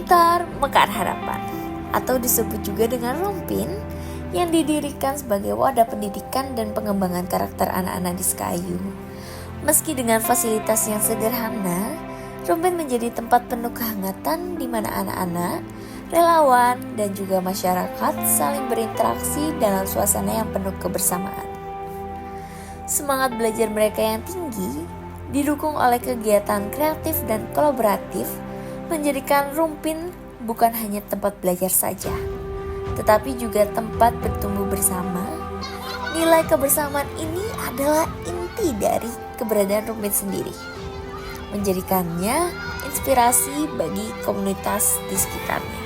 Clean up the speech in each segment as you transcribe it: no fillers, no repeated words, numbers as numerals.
Pintar Mekar Harapan atau disebut juga dengan Rumpin yang didirikan sebagai wadah pendidikan dan pengembangan karakter anak-anak di Sekayu. Meski dengan fasilitas yang sederhana, Rumpin menjadi tempat penuh kehangatan di mana anak-anak, relawan, dan juga masyarakat saling berinteraksi dalam suasana yang penuh kebersamaan. Semangat belajar mereka yang tinggi, didukung oleh kegiatan kreatif dan kolaboratif, menjadikan Rumpin bukan hanya tempat belajar saja, tetapi juga tempat bertumbuh bersama. Nilai kebersamaan ini adalah inti dari keberadaan Rumpin sendiri, menjadikannya inspirasi bagi komunitas di sekitarnya.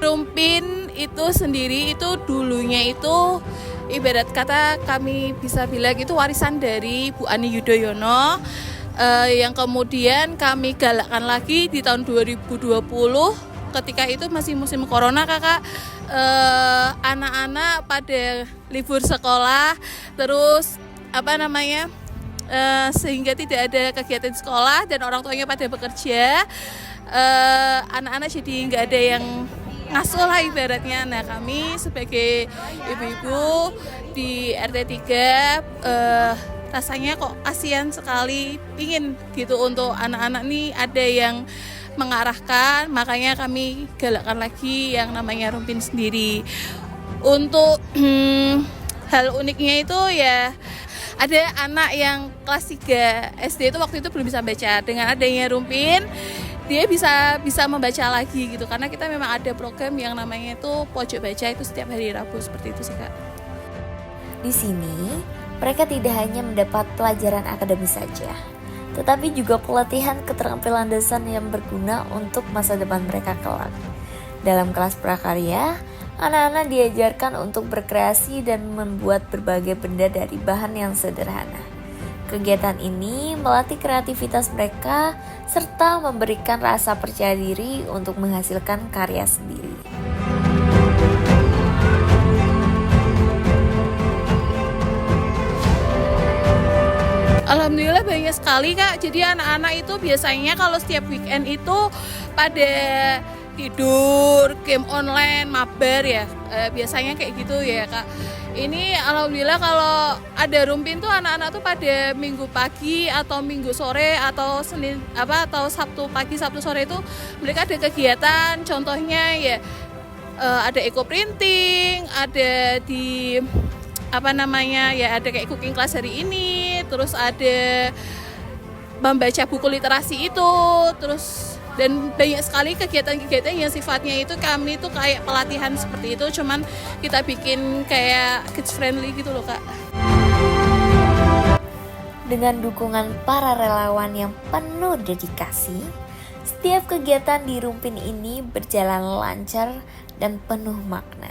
Rumpin itu sendiri itu dulunya itu ibarat kata kami bisa bilang itu warisan dari Bu Ani Yudhoyono, yang kemudian kami galakkan lagi di tahun 2020 ketika itu masih musim corona kakak. Anak-anak pada libur sekolah terus sehingga tidak ada kegiatan sekolah dan orang tuanya pada bekerja, anak-anak jadi nggak ada yang ngasuh lah ibaratnya. Nah kami sebagai ibu-ibu di RT 3 rasanya kok kasihan sekali, pingin gitu untuk anak-anak nih ada yang mengarahkan, makanya kami galakkan lagi yang namanya Rumpin sendiri. Untuk hal uniknya itu ya ada anak yang kelas 3 SD itu waktu itu belum bisa baca. Dengan adanya Rumpin dia bisa membaca lagi gitu, karena kita memang ada program yang namanya itu pojok baca itu setiap hari Rabu, seperti itu sih kak. Di sini mereka tidak hanya mendapat pelajaran akademis saja, tetapi juga pelatihan keterampilan dasar yang berguna untuk masa depan mereka kelak. Dalam kelas prakarya, anak-anak diajarkan untuk berkreasi dan membuat berbagai benda dari bahan yang sederhana. Kegiatan ini melatih kreativitas mereka serta memberikan rasa percaya diri untuk menghasilkan karya sendiri. Alhamdulillah banyak sekali kak. Jadi anak-anak itu biasanya kalau setiap weekend itu pada tidur, game online, mabar ya, biasanya kayak gitu ya kak. Ini alhamdulillah kalau ada Rumpin tuh anak-anak tuh pada minggu pagi atau minggu sore atau atau Sabtu pagi Sabtu sore itu mereka ada kegiatan. Contohnya ya ada eco printing, ada di ada kayak cooking class hari ini, terus ada membaca buku literasi itu, terus dan banyak sekali kegiatan-kegiatan yang sifatnya itu kami itu kayak pelatihan seperti itu, cuman kita bikin kayak kids friendly gitu loh kak. Dengan dukungan para relawan yang penuh dedikasi, setiap kegiatan di Rumpin ini berjalan lancar dan penuh makna.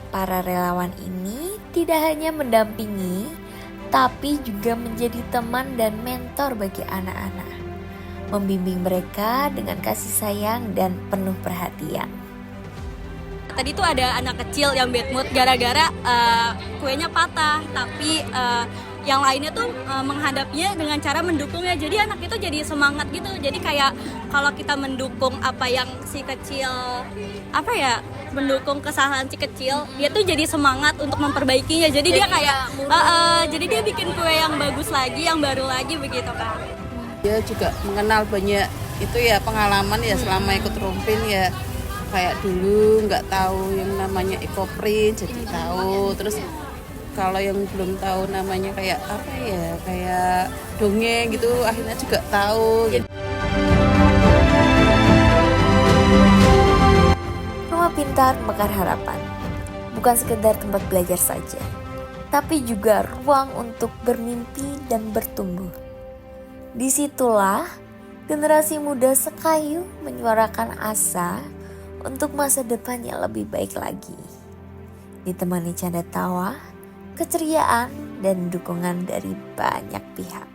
Para relawan ini tidak hanya mendampingi, tapi juga menjadi teman dan mentor bagi anak-anak, membimbing mereka dengan kasih sayang dan penuh perhatian. Tadi tuh ada anak kecil yang bad mood gara-gara kuenya patah, tapi yang lainnya tuh menghadapnya dengan cara mendukungnya. Jadi anak itu jadi semangat gitu. Jadi kayak kalau kita mendukung apa yang si kecil mendukung kesalahan si kecil, dia tuh jadi semangat untuk memperbaikinya. Jadi dia kayak jadi dia bikin kue yang bagus lagi, yang baru lagi begitu kan. Dia juga mengenal banyak itu ya pengalaman ya selama ikut Rumpin ya, kayak dulu nggak tahu yang namanya ekoprint jadi tahu, terus kalau yang belum tahu namanya kayak kayak dongeng gitu akhirnya juga tahu gitu. Rumah Pintar Mekar Harapan bukan sekedar tempat belajar saja, tapi juga ruang untuk bermimpi dan bertumbuh. Disitulah generasi muda Sekayu menyuarakan asa untuk masa depan yang lebih baik lagi, ditemani canda tawa, keceriaan, dan dukungan dari banyak pihak.